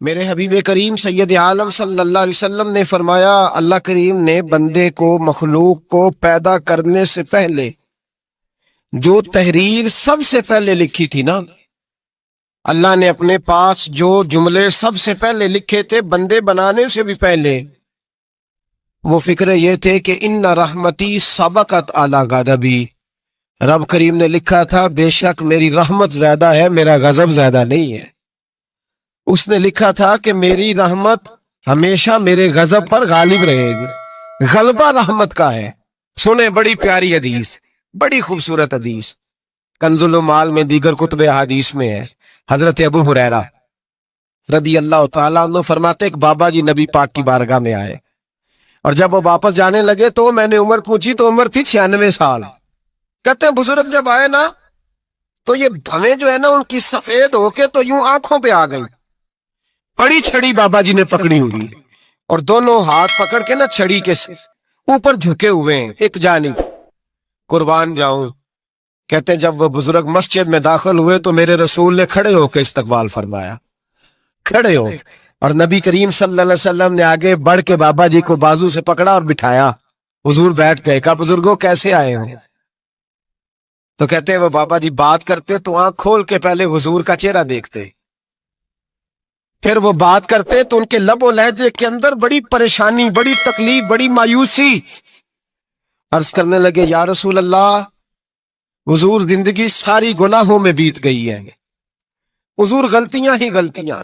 میرے حبیب کریم سید عالم صلی اللہ علیہ وسلم نے فرمایا، اللہ کریم نے بندے کو، مخلوق کو پیدا کرنے سے پہلے جو تحریر سب سے پہلے لکھی تھی نا، اللہ نے اپنے پاس جو جملے سب سے پہلے لکھے تھے بندے بنانے سے بھی پہلے، وہ فکر یہ تھے کہ ان رحمتی سبقت اعلی غضبی، رب کریم نے لکھا تھا بے شک میری رحمت زیادہ ہے، میرا غضب زیادہ نہیں ہے۔ اس نے لکھا تھا کہ میری رحمت ہمیشہ میرے غضب پر غالب رہے گی، غلبہ رحمت کا ہے۔ سنیں، بڑی پیاری حدیث، بڑی خوبصورت حدیث، کنز المال میں دیگر کتب احادیث میں ہے۔ حضرت ابو ہریرہ رضی اللہ تعالیٰ عنہ فرماتے ایک بابا جی نبی پاک کی بارگاہ میں آئے، اور جب وہ واپس جانے لگے تو میں نے عمر پوچھی تو عمر تھی 96 سال۔ کہتے ہیں بزرگ جب آئے نا تو یہ بھویں جو ہے نا ان کی سفید ہو کے تو یوں آنکھوں پہ آ گئی، بڑی چھڑی بابا جی نے پکڑی ہوئی اور دونوں ہاتھ پکڑ کے نا چھڑی کے اوپر جھکے ہوئے ہیں ایک جانب، قربان جاؤں۔ کہتے ہیں جب وہ بزرگ مسجد میں داخل ہوئے تو میرے رسول نے کھڑے ہو کے استقبال فرمایا، کھڑے ہو، اور نبی کریم صلی اللہ علیہ وسلم نے آگے بڑھ کے بابا جی کو بازو سے پکڑا اور بٹھایا۔ حضور بیٹھ گئے، کہا بزرگوں کیسے آئے ہو؟ تو کہتے ہیں وہ بابا جی بات کرتے تو آنکھ کھول کے پہلے حضور کا چہرہ دیکھتے، پھر وہ بات کرتے تو ان کے لب و لہجے کے اندر بڑی پریشانی، بڑی تکلیف، بڑی مایوسی۔ عرض کرنے لگے یا رسول اللہ، حضور زندگی ساری گناہوں میں بیت گئی ہے، حضور غلطیاں ہی غلطیاں،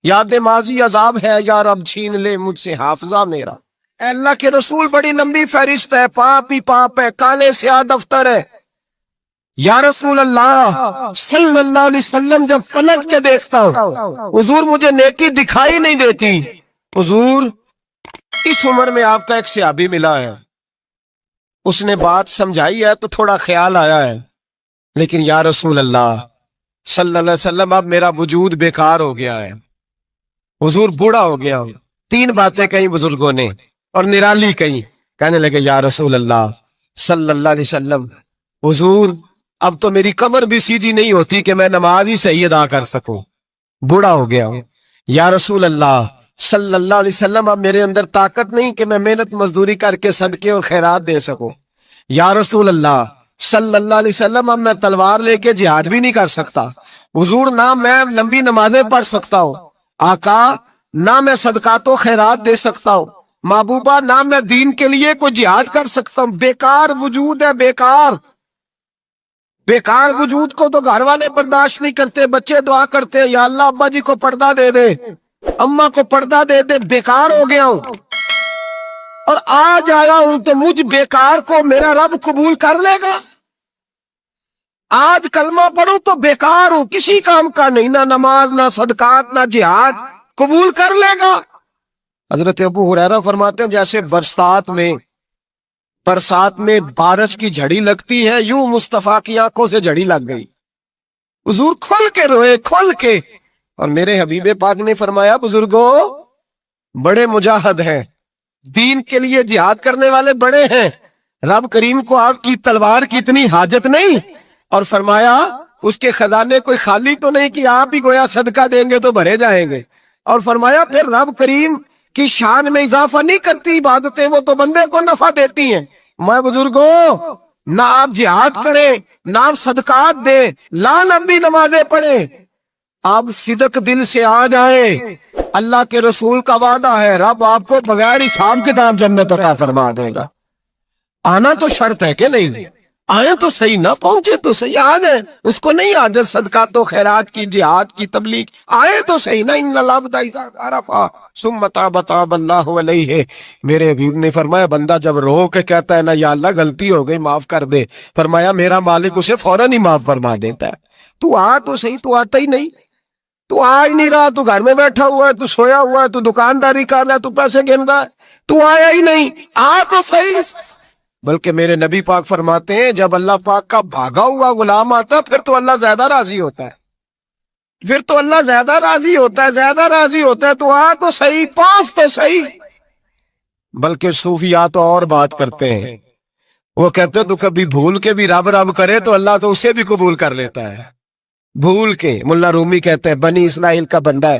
یاد ماضی عذاب ہے، یا رب چھین لے مجھ سے حافظہ میرا۔ اے اللہ کے رسول بڑی لمبی فہرست ہے، پاپ ہی پاپ ہے، کالے سیاہ دفتر ہے۔ یا رسول اللہ صلی اللہ علیہ وسلم جب پلٹ کے دیکھتا ہوں حضور مجھے نیکی دکھائی نہیں دیتی۔ حضور اس عمر میں آپ کا ایک صحابی ملا ہے، اس نے بات سمجھائی ہے تو تھوڑا خیال آیا ہے، لیکن یا رسول اللہ صلی اللہ علیہ وسلم اب میرا وجود بیکار ہو گیا ہے، حضور بوڑھا ہو گیا ہوں۔ 3 باتیں کہیں بزرگوں نے اور نرالی کہیں۔ کہنے لگے یا رسول اللہ صلی اللہ علیہ وسلم، حضور اب تو میری کمر بھی سیدھی نہیں ہوتی کہ میں نماز ہی صحیح ادا کر سکوں، بوڑھا ہو گیا ہوں۔ یا رسول اللہ صلی اللہ علیہ وسلم اب میرے اندر طاقت نہیں کہ میں محنت مزدوری کر کے صدقے اور خیرات دے سکوں۔ یا رسول اللہ صلی اللہ علیہ وسلم اب میں تلوار لے کے جہاد بھی نہیں کر سکتا، حضور نہ میں لمبی نمازیں پڑھ سکتا ہوں، آقا نہ میں صدقات و خیرات دے سکتا ہوں، محبوبہ نہ میں دین کے لیے کوئی جہاد کر سکتا ہوں، بیکار وجود ہے، بیکار بیکار وجود کو تو گھر والے برداشت نہیں کرتے، بچے دعا کرتے ہیں یا اللہ ابا جی کو پردہ دے دے، اماں کو پردہ دے دے، بیکار ہو گیا ہوں اور آج آیا ہوں تو مجھ بیکار کو میرا رب قبول کر لے گا؟ آج کلمہ پڑھوں تو بیکار ہوں، کسی کام کا نہیں، نہ نماز نہ صدقات نہ جہاد، قبول کر لے گا؟ حضرت ابو ہریرہ فرماتے ہیں جیسے برسات میں بارش کی جھڑی لگتی ہے، یوں مصطفیٰ کی آنکھوں سے جھڑی لگ گئی، حضور کھل کے روئے، کھل کے۔ اور میرے حبیب پاک نے فرمایا بزرگوں بڑے مجاہد ہیں، دین کے لیے جہاد کرنے والے بڑے ہیں، رب کریم کو آپ کی تلوار کی اتنی حاجت نہیں، اور فرمایا اس کے خزانے کوئی خالی تو نہیں کہ آپ ہی گویا صدقہ دیں گے تو بھرے جائیں گے، اور فرمایا پھر رب کریم کی شان میں اضافہ نہیں کرتی عبادتیں، وہ تو بندے کو نفع دیتی ہیں۔ میں بزرگوں نہ آپ جہاد کریں، نہ آپ صدقات دیں، لا لمبی نمازیں پڑھیں، آپ صدق دل سے آ جائیں، اللہ کے رسول کا وعدہ ہے رب آپ کو بغیر حساب کتاب جنت عطا فرما دے گا۔ آنا تو شرط ہے کہ نہیں؟ آئے تو صحیح، نہ پہنچے تو صحیح، آ گئے، اس کو نہیں عادت صدقات و خیرات کی، جہاد کی، تبلیغ، آئے تو صحیح نا۔ ان العبد اذا عرفا ثم تاب تاب اللہ علیہ، میرے حبیب نے فرمایا بندہ جب رو کے کہتا ہے نا یا اللہ غلطی ہو گئی معاف کر دے، فرمایا میرا مالک اسے فوراً ہی معاف فرما دیتا ہے۔ تو آ تو صحیح، تو آتا ہی نہیں، تو آ ہی نہیں رہا، تو گھر میں بیٹھا ہوا ہے، تو سویا ہوا ہے، تو دکانداری کر رہا ہے، تو پیسے گن رہا ہے، تو آیا ہی نہیں، آ تو صحیح۔ بلکہ میرے نبی پاک فرماتے ہیں جب اللہ پاک کا بھاگا ہوا غلام آتا ہے پھر تو اللہ زیادہ راضی ہوتا ہے، پھر تو اللہ زیادہ راضی ہوتا ہے، زیادہ راضی ہوتا ہے، تو آ تو صحیح، پاس تو صحیح۔ بلکہ صوفیاء تو اور بات کرتے ہیں، وہ کہتے ہیں تو کبھی بھول کے بھی رب رب کرے تو اللہ تو اسے بھی قبول کر لیتا ہے، بھول کے۔ ملا رومی کہتے ہیں بنی اسرائیل کا بندہ ہے،